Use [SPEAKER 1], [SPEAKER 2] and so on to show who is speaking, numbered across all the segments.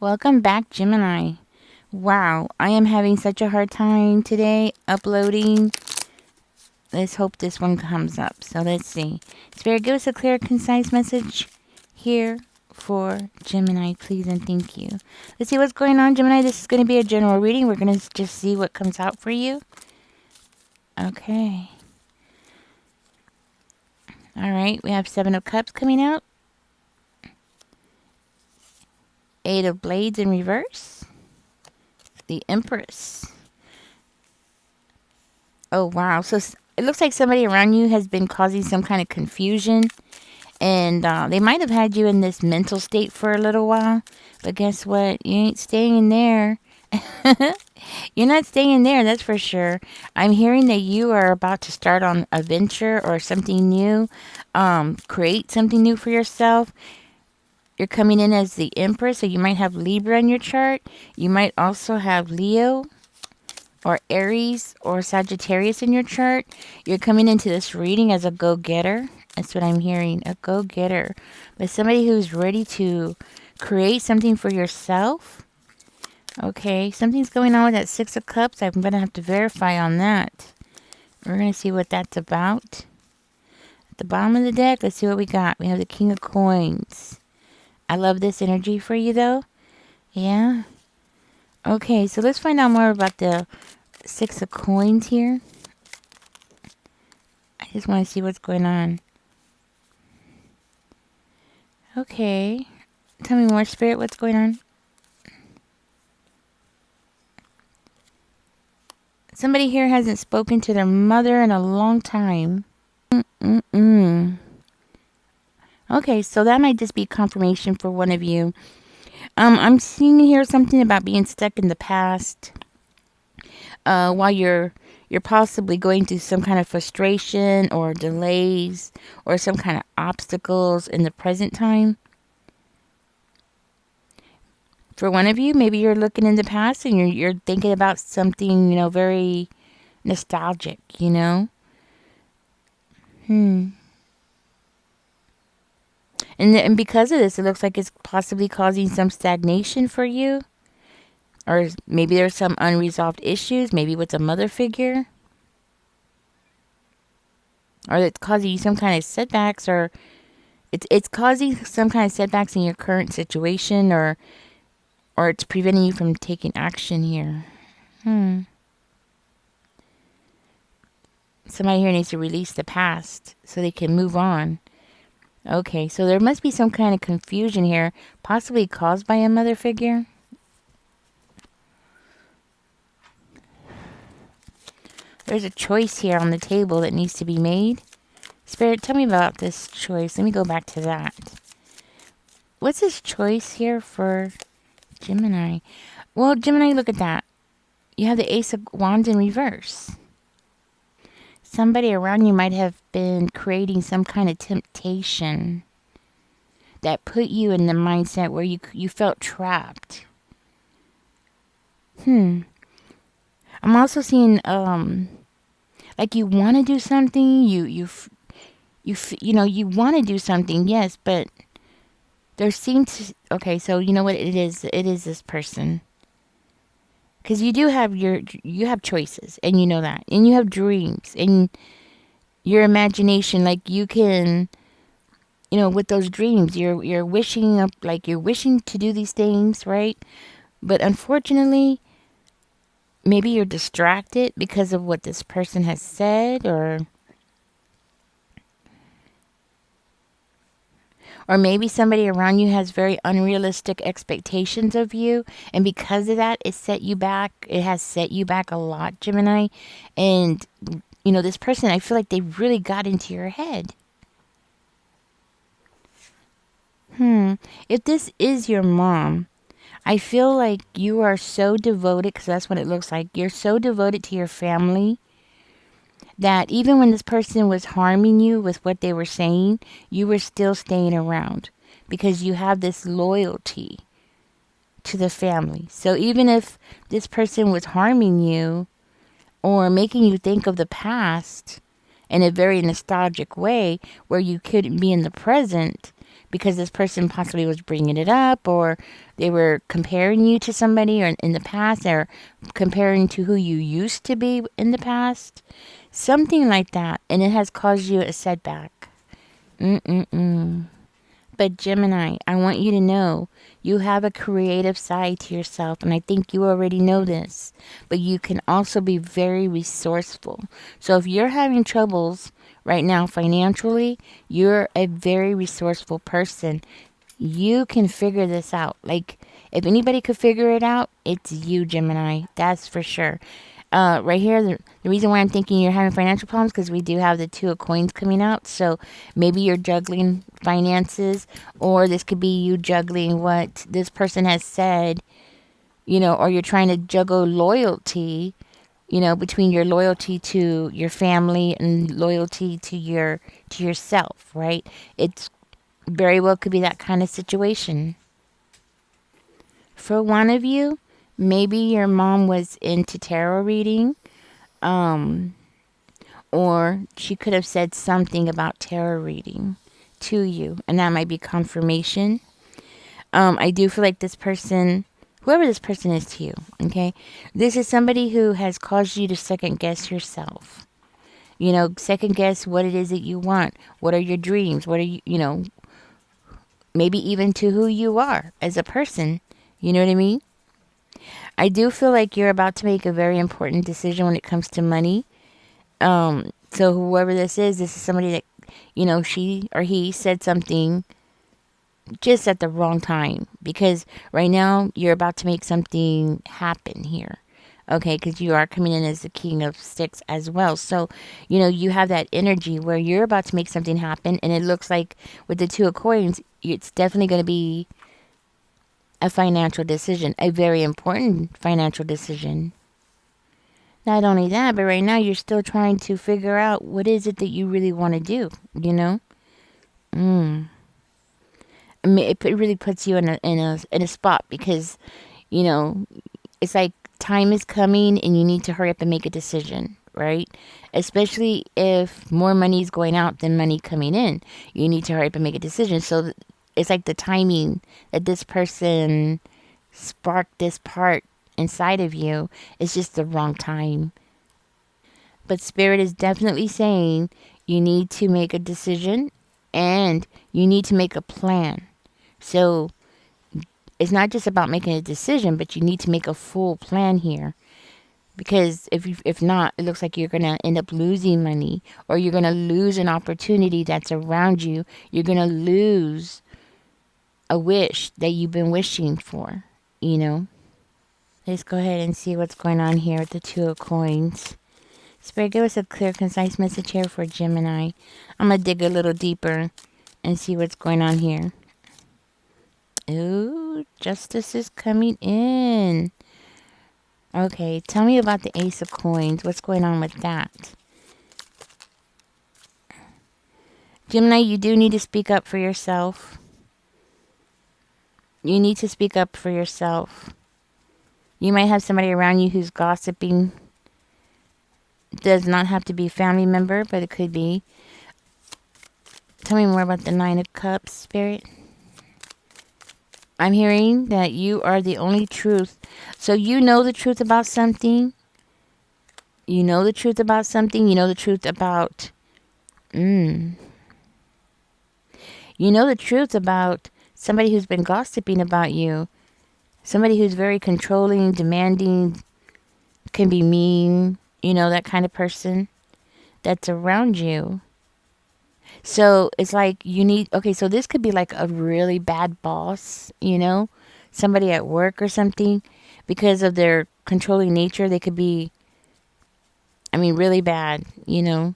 [SPEAKER 1] Welcome back, Gemini. Wow, I am having such a hard time today uploading. Let's hope this one comes up. So let's see. Spirit, give us a clear, concise message here for Gemini, please and thank you. Let's see what's going on, Gemini. This is going to be a general reading. We're going to just see what comes out for you. Okay. All right, we have Seven of Cups coming out. Eight of Blades in reverse. The Empress. Oh, wow. So it looks like somebody around you has been causing some kind of confusion. And they might have had you in this mental state for a little while. But guess what? You ain't staying in there. You're not staying in there, that's for sure. I'm hearing that you are about to start on a venture or something new. Create something new for yourself. You're coming in as the Empress, so you might have Libra in your chart. You might also have Leo or Aries or Sagittarius in your chart. You're coming into this reading as a go-getter. That's what I'm hearing, a go-getter. But somebody who's ready to create something for yourself. Okay, something's going on with that Six of Cups. I'm going to have to verify on that. We're going to see what that's about. At the bottom of the deck, let's see what we got. We have the King of Coins. I love this energy for you, though. Yeah. Okay, so let's find out more about the Six of Coins here. I just want to see what's going on. Okay. Tell me more, Spirit. What's going on? Somebody here hasn't spoken to their mother in a long time. Okay, so that might just be confirmation for one of you. I'm seeing here something about being stuck in the past. While you're possibly going through some kind of frustration or delays or some kind of obstacles in the present time. For one of you, maybe you're looking in the past and you're thinking about something, very nostalgic, And because of this, it looks like it's possibly causing some stagnation for you. Or maybe there's some unresolved issues, maybe with a mother figure. Or it's causing you some kind of setbacks, or it's causing some kind of setbacks in your current situation, or it's preventing you from taking action here. Somebody here needs to release the past so they can move on. Okay, so there must be some kind of confusion here, possibly caused by a mother figure. There's a choice here on the table that needs to be made. Spirit, tell me about this choice. Let me go back to that. What's this choice here for Gemini? Well, Gemini, look at that. You have the Ace of Wands in reverse. Somebody around you might have been creating some kind of temptation that put you in the mindset where you felt trapped. I'm also seeing like you want to do something, you want to do something, yes, but there seems to, okay, so you know what it is this person. Because you have choices, and you know that, and you have dreams, and your imagination, like you can, with those dreams, you're wishing up, like you're wishing to do these things, right? But unfortunately, maybe you're distracted because of what this person has said, or maybe somebody around you has very unrealistic expectations of you. And because of that, it has set you back a lot, Gemini. And, this person, I feel like they really got into your head. If this is your mom, I feel like you are so devoted, because that's what it looks like. You're so devoted to your family that even when this person was harming you with what they were saying, you were still staying around because you have this loyalty to the family. So even if this person was harming you or making you think of the past in a very nostalgic way where you couldn't be in the present because this person possibly was bringing it up, or they were comparing you to somebody or in the past, or comparing to who you used to be in the past. Something like that. And it has caused you a setback. Mm-mm-mm. But Gemini, I want you to know you have a creative side to yourself, and I think you already know this. But you can also be very resourceful. So if you're having troubles right now financially, you're a very resourceful person. You can figure this out. Like, if anybody could figure it out, it's you, Gemini. That's for sure. Right here, the reason why I'm thinking you're having financial problems because we do have the Two of Coins coming out. So maybe you're juggling finances, or this could be you juggling what this person has said, or you're trying to juggle loyalty, between your loyalty to your family and loyalty to yourself, right? It's very well could be that kind of situation. For one of you, maybe your mom was into tarot reading, or she could have said something about tarot reading to you, and that might be confirmation. I do feel like this person, whoever this person is to you, okay, this is somebody who has caused you to second guess yourself. Second guess what it is that you want. What are your dreams? What are maybe even to who you are as a person. You know what I mean? I do feel like you're about to make a very important decision when it comes to money. So whoever this is somebody that, she or he said something just at the wrong time, because right now you're about to make something happen here. Okay, because you are coming in as the King of Sticks as well. So, you have that energy where you're about to make something happen, and it looks like with the Two of Coins, it's definitely going to be a financial decision, a very important financial decision. Not only that, but right now you're still trying to figure out what is it that you really want to do, I mean, it really puts you in a spot, because, it's like time is coming and you need to hurry up and make a decision, right? Especially if more money is going out than money coming in. You need to hurry up and make a decision. So it's like the timing that this person sparked this part inside of you is just the wrong time. But Spirit is definitely saying you need to make a decision and you need to make a plan. So it's not just about making a decision, but you need to make a full plan here. Because if not, it looks like you're going to end up losing money, or you're going to lose an opportunity that's around you. You're going to lose a wish that you've been wishing for, Let's go ahead and see what's going on here with the Two of Coins. Spirit, give us a clear, concise message here for Gemini. I'm going to dig a little deeper and see what's going on here. Ooh, justice is coming in. Okay, tell me about the Ace of Coins. What's going on with that? Gemini, you do need to speak up for yourself. You need to speak up for yourself. You might have somebody around you who's gossiping. Does not have to be a family member, but it could be. Tell me more about the Nine of Cups, Spirit. I'm hearing that you are the only truth. So you know the truth about something. You know the truth about something. You know the truth about... You know the truth about somebody who's been gossiping about you. Somebody who's very controlling, demanding, can be mean. That kind of person that's around you. So it's like you need... Okay, so this could be like a really bad boss, somebody at work or something. Because of their controlling nature, they could be, really bad, Could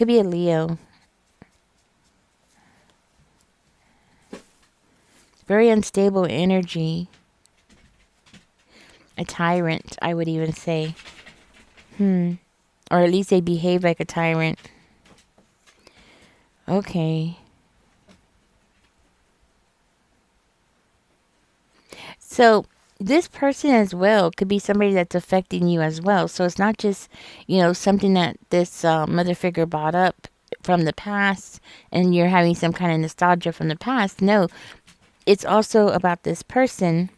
[SPEAKER 1] be a Leo. Very unstable energy. A tyrant, I would even say. Or at least they behave like a tyrant. Okay. So this person as well could be somebody that's affecting you as well. So it's not just, something that this mother figure brought up from the past and you're having some kind of nostalgia from the past. No, it's also about this person.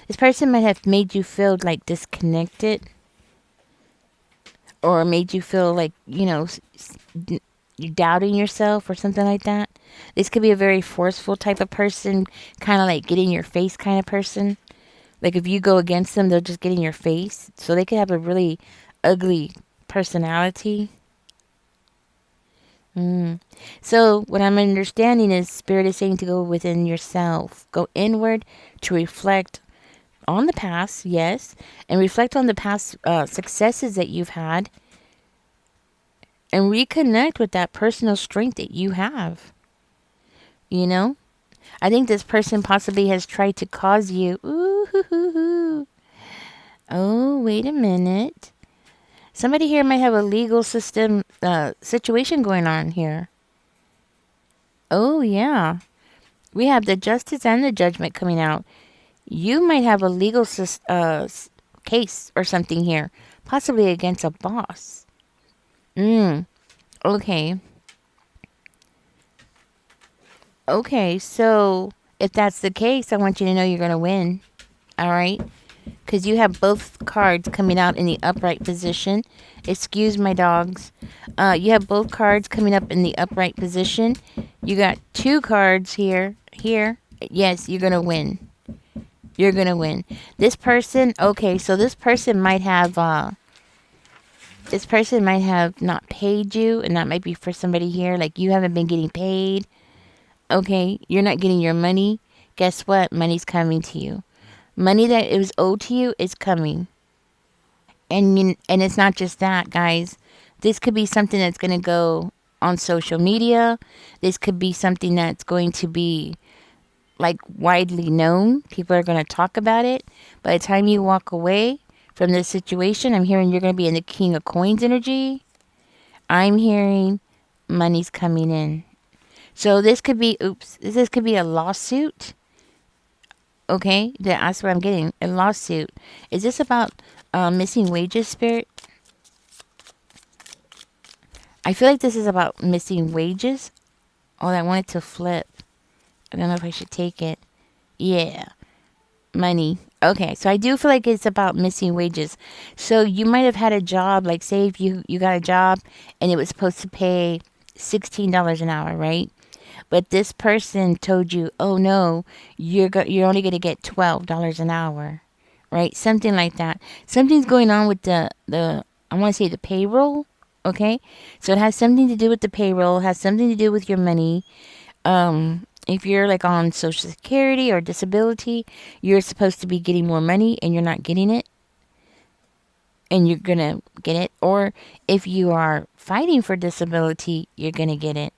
[SPEAKER 1] This person might have made you feel like disconnected or made you feel like, you're doubting yourself or something like that. This could be a very forceful type of person, kind of like get in your face kind of person. Like if you go against them, they'll just get in your face. So they could have a really ugly personality. So what I'm understanding is Spirit is saying to go within yourself, go inward to reflect on the past, yes, and reflect on the past successes that you've had, and reconnect with that personal strength that you have. You know, I think this person possibly has tried to cause you. Ooh, oh, wait a minute. Somebody here might have a legal system situation going on here. Oh, yeah. We have the justice and the judgment coming out. You might have a legal case or something here, possibly against a boss. Okay. Okay, so if that's the case, I want you to know you're going to win. All right? Because you have both cards coming out in the upright position. Excuse my dogs. You have both cards coming up in the upright position. You got two cards here. Here. Yes, you're going to win. You're going to win. This person, okay, so this person might have not paid you, and that might be for somebody here. Like you haven't been getting paid. Okay, you're not getting your money. Guess what? Money's coming to you. Money that it was owed to you is coming. And it's not just that, guys. This could be something that's going to go on social media. This could be something that's going to be like widely known. People are going to talk about it. By the time you walk away from this situation, I'm hearing you're going to be in the King of Coins energy. I'm hearing money's coming in. So this could be, this could be a lawsuit. Okay, that's what I'm getting. A lawsuit. Is this about missing wages, Spirit? I feel like this is about missing wages. Oh, I want it to flip. I don't know if I should take it. Yeah. Money. Okay, so I do feel like it's about missing wages. So you might have had a job, like say if you got a job and it was supposed to pay $16 an hour, right? But this person told you, "Oh no, you're only going to get $12 an hour." Right? Something like that. Something's going on with the I want to say the payroll, okay? So it has something to do with the payroll, has something to do with your money. If you're like on Social Security or disability, you're supposed to be getting more money and you're not getting it. And you're going to get it. Or if you are fighting for disability, you're going to get it.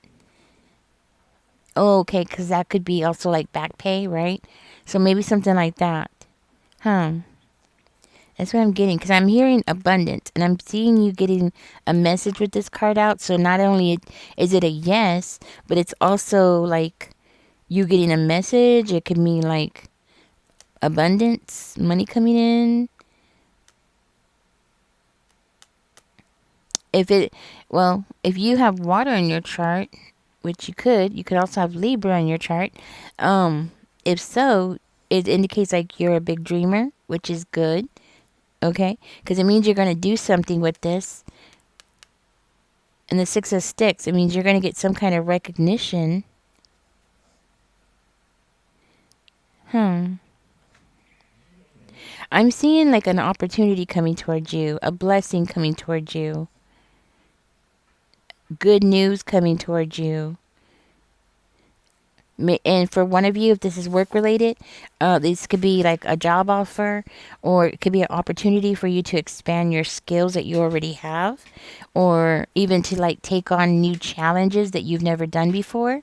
[SPEAKER 1] Oh, okay, because that could be also like back pay, right? So maybe something like that. Huh. That's what I'm getting, because I'm hearing abundance, and I'm seeing you getting a message with this card out. So not only is it a yes, but it's also like you getting a message. It could mean like abundance, money coming in. If you have water in your chart, which you could also have Libra in your chart. If so, it indicates like you're a big dreamer, which is good. Okay, because it means you're going to do something with this. And the Six of Sticks, it means you're going to get some kind of recognition. I'm seeing like an opportunity coming towards you, a blessing coming towards you, good news coming towards you. And for one of you, if this is work related, this could be like a job offer, or it could be an opportunity for you to expand your skills that you already have, or even to like take on new challenges that you've never done before.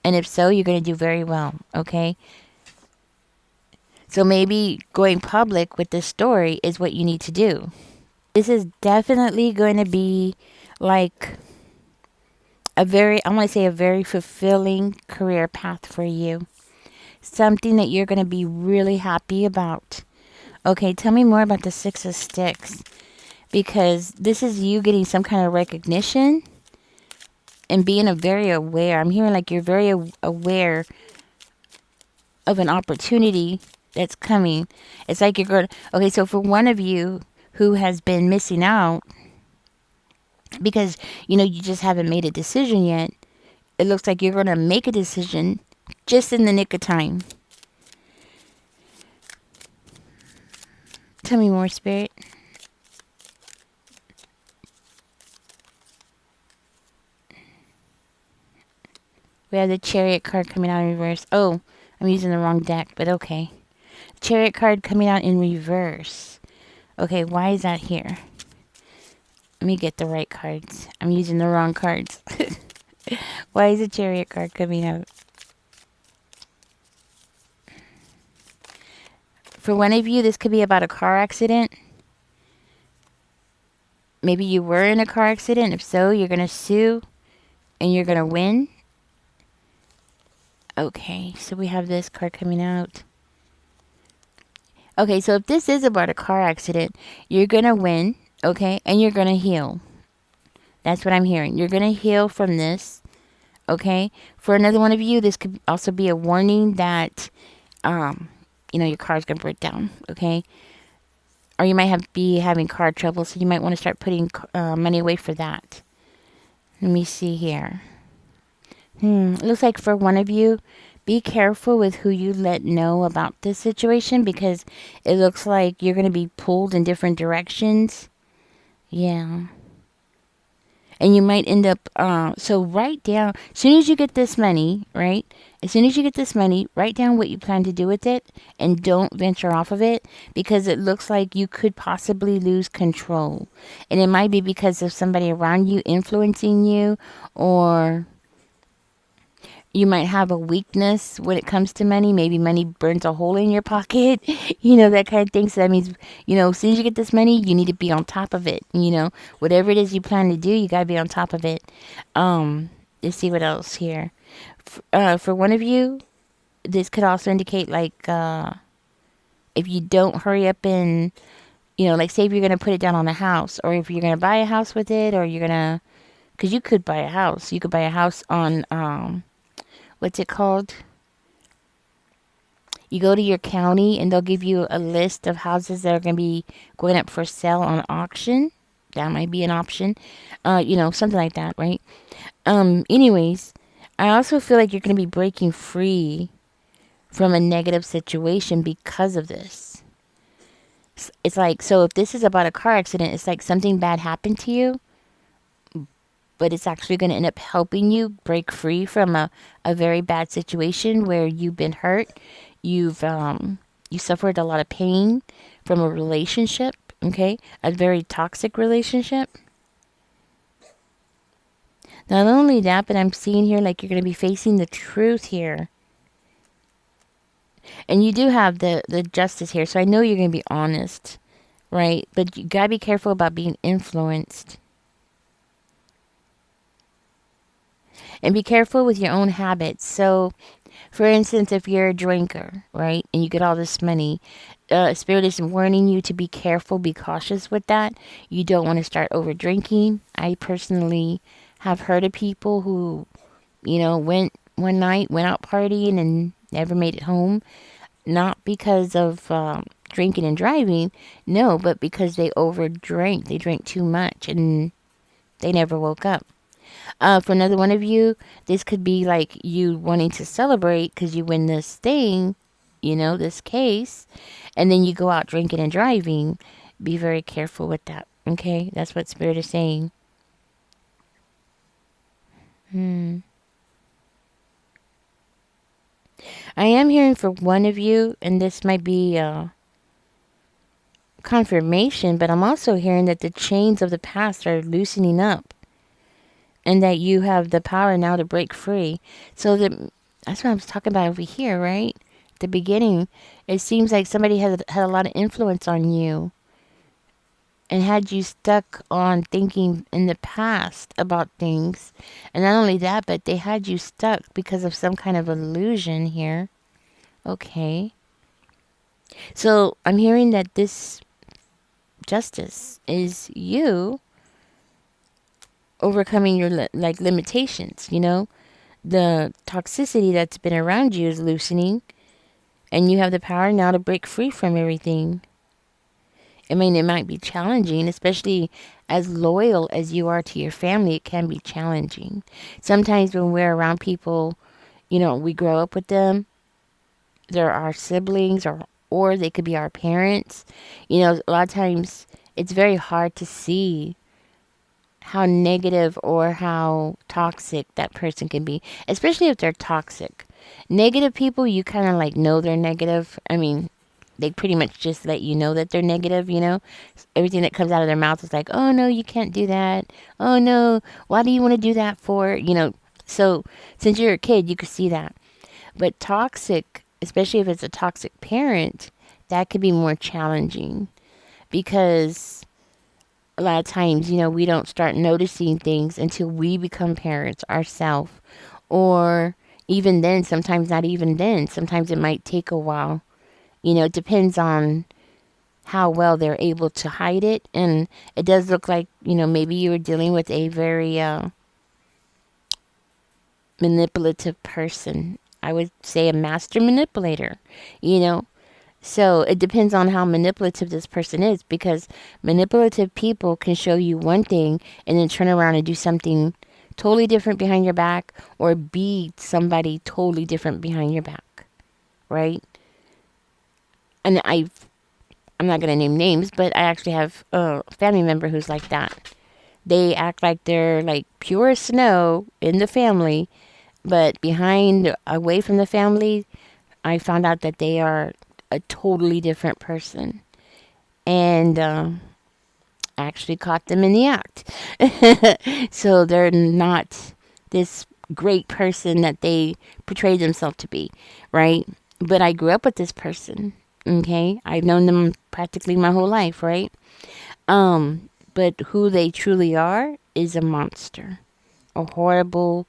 [SPEAKER 1] And if so, you're going to do very well. Okay. So maybe going public with this story is what you need to do. This is definitely going to be like a very fulfilling career path for you. Something that you're going to be really happy about. Okay, tell me more about the Six of Sticks. because this is you getting some kind of recognition and being a very aware. I'm hearing like you're very aware of an opportunity that's coming. It's like you're going, okay, so for one of you who has been missing out because, you just haven't made a decision yet, it looks like you're going to make a decision just in the nick of time. Tell me more, Spirit. We have the Chariot card coming out in reverse. Oh, I'm using the wrong deck, but okay. Chariot card coming out in reverse. Okay, why is that here? Let me get the right cards. I'm using the wrong cards. Why is the Chariot card coming out? For one of you, this could be about a car accident. Maybe you were in a car accident. If so, you're going to sue and you're going to win. Okay, so we have this card coming out. Okay, so if this is about a car accident, you're going to win, okay, and you're going to heal. That's what I'm hearing. You're going to heal from this, okay? For another one of you, this could also be a warning that, your car's going to break down, okay? Or you might be having car trouble, so you might want to start putting money away for that. Let me see here. It looks like for one of you, be careful with who you let know about this situation because it looks like you're going to be pulled in different directions. Yeah. And you might end up, so write down, as soon as you get this money, right? As soon as you get this money, write down what you plan to do with it and don't venture off of it because it looks like you could possibly lose control. And it might be because of somebody around you influencing you, or you might have a weakness when it comes to money. Maybe money burns a hole in your pocket, that kind of thing. So that means, as soon as you get this money, you need to be on top of it. Whatever it is you plan to do, you got to be on top of it. Let's see what else here. For one of you, this could also indicate like, if you don't hurry up and, like say if you're going to put it down on a house, or if you're going to buy a house with it, or you're going to, because you could buy a house. You could buy a house on, what's it called? You go to your county and they'll give you a list of houses that are going to be going up for sale on auction. That might be an option. Something like that, right? Anyways, I also feel like you're going to be breaking free from a negative situation because of this. It's like, so if this is about a car accident, it's like something bad happened to you, but it's actually going to end up helping you break free from a very bad situation where you've been hurt. You suffered a lot of pain from a relationship, okay? A very toxic relationship. Not only that, but I'm seeing here like you're going to be facing the truth here. And you do have the justice here, so I know you're going to be honest, right? But you got to be careful about being influenced. And be careful with your own habits. So, for instance, if you're a drinker, right, and you get all this money, Spirit is warning you to be careful, be cautious with that. You don't want to start over drinking. I personally have heard of people who, went one night, went out partying and never made it home. Not because of drinking and driving, no, but because they overdrank. They drank too much and they never woke up. For another one of you, this could be like you wanting to celebrate because you win this thing, this case, and then you go out drinking and driving. Be very careful with that, okay? That's what Spirit is saying. I am hearing for one of you, and this might be confirmation, but I'm also hearing that the chains of the past are loosening up. And that you have the power now to break free. So that's what I was talking about over here, right? At the beginning, it seems like somebody had a lot of influence on you. And had you stuck on thinking in the past about things. And not only that, but they had you stuck because of some kind of illusion here. Okay. So I'm hearing that this justice is you overcoming your limitations. The toxicity that's been around you is loosening, and you have the power now to break free from everything. I mean, it might be challenging, especially as loyal as you are to your family. It can be challenging. Sometimes when we're around people, we grow up with them. They're our siblings, or they could be our parents. A lot of times it's very hard to see how negative or how toxic that person can be, especially if they're toxic. Negative people, you kind of know they're negative. I mean, they pretty much just let you know that they're negative. Everything that comes out of their mouth is like, oh no, you can't do that. Oh no, why do you want to do that for? So since you're a kid, you could see that. But toxic, especially if it's a toxic parent, that could be more challenging because a lot of times, we don't start noticing things until we become parents ourselves. Or even then, sometimes not even then. Sometimes it might take a while. It depends on how well they're able to hide it. And it does look like, maybe you were dealing with a very manipulative person. I would say a master manipulator, you know. So it depends on how manipulative this person is, because manipulative people can show you one thing and then turn around and do something totally different behind your back, or be somebody totally different behind your back, right? And I'm not going to name names, but I actually have a family member who's like that. They act like they're like pure snow in the family, but behind, away from the family, I found out that they are a totally different person. And actually caught them in the act. So they're not this great person that they portray themselves to be, right? But I grew up with this person, okay? I've known them practically my whole life, right? But who they truly are is a monster. A horrible,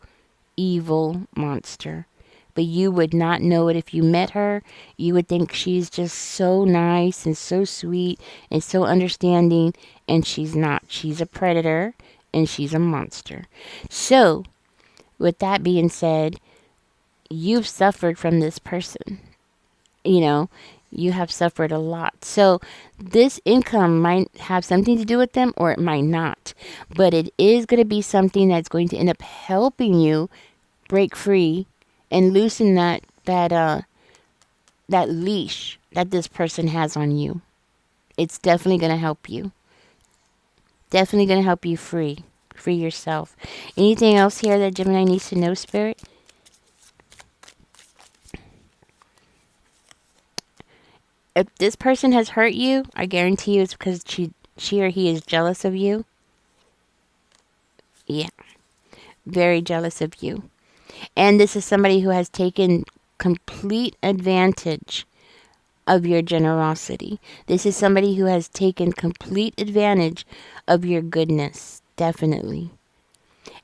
[SPEAKER 1] evil monster. But you would not know it if you met her. You would think she's just so nice and so sweet and so understanding, and she's not. She's a predator and she's a monster. So, with that being said, you've suffered from this person. You know, you have suffered a lot. So, this income might have something to do with them, or it might not. But it is going to be something that's going to end up helping you break free and loosen that leash that this person has on you. It's definitely going to help you. Definitely going to help you free yourself. Anything else here that Gemini needs to know, Spirit? If this person has hurt you, I guarantee you it's because she or he is jealous of you. Yeah, very jealous of you. And this is somebody who has taken complete advantage of your generosity. This is somebody who has taken complete advantage of your goodness, definitely.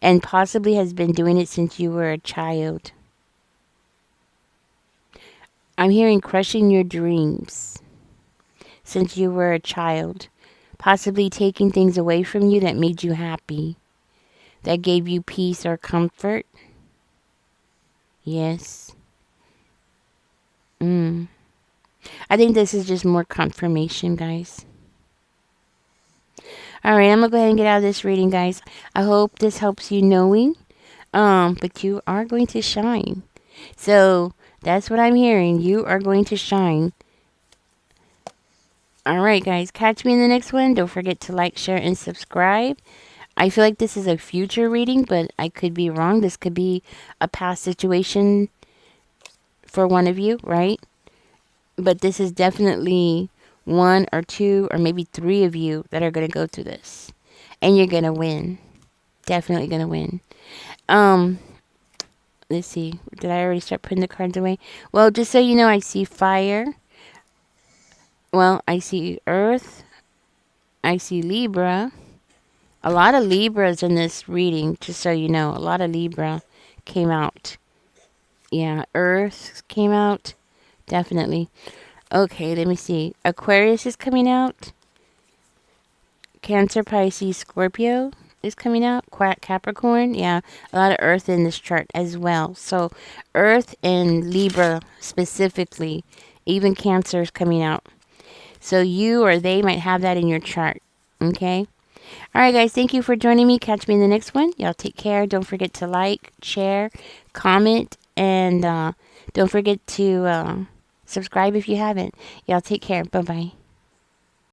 [SPEAKER 1] And possibly has been doing it since you were a child. I'm hearing crushing your dreams since you were a child. Possibly taking things away from you that made you happy, that gave you peace or comfort. Yes. I think this is just more confirmation, guys. Alright, I'm going to go ahead and get out of this reading, guys. I hope this helps you knowing. But you are going to shine. So, that's what I'm hearing. You are going to shine. Alright, guys. Catch me in the next one. Don't forget to like, share, and subscribe. I feel like this is a future reading, but I could be wrong. This could be a past situation for one of you, right? But this is definitely one or two or maybe three of you that are going to go through this. And you're going to win. Definitely going to win. Let's see. Did I already start putting the cards away? Well, just so you know, I see fire. Well, I see earth. I see Libra. A lot of Libras in this reading, just so you know. A lot of Libra came out. Yeah, earth came out. Definitely. Okay, let me see. Aquarius is coming out. Cancer, Pisces, Scorpio is coming out. Capricorn, yeah, a lot of Earth in this chart as well. So Earth and Libra specifically, even Cancer is coming out. So you or they might have that in your chart. Okay. All right, guys. Thank you for joining me. Catch me in the next one. Y'all take care. Don't forget to like, share, comment, and don't forget to subscribe if you haven't. Y'all take care. Bye bye.